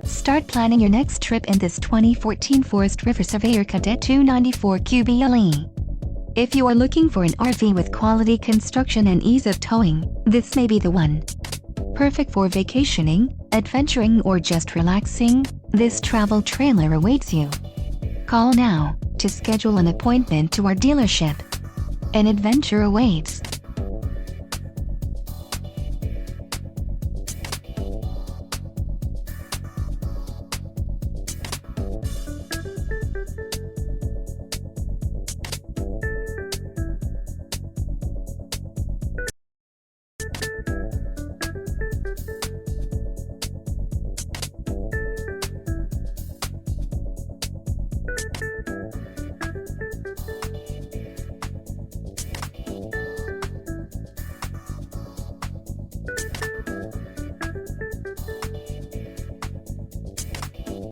Start planning your next trip in this 2014 Forest River Surveyor Cadet 294QBLE. If you are looking for an RV with quality construction and ease of towing, this may be the one. Perfect for vacationing, adventuring, or just relaxing, this travel trailer awaits you. Call now to schedule an appointment to our dealership. An adventure awaits.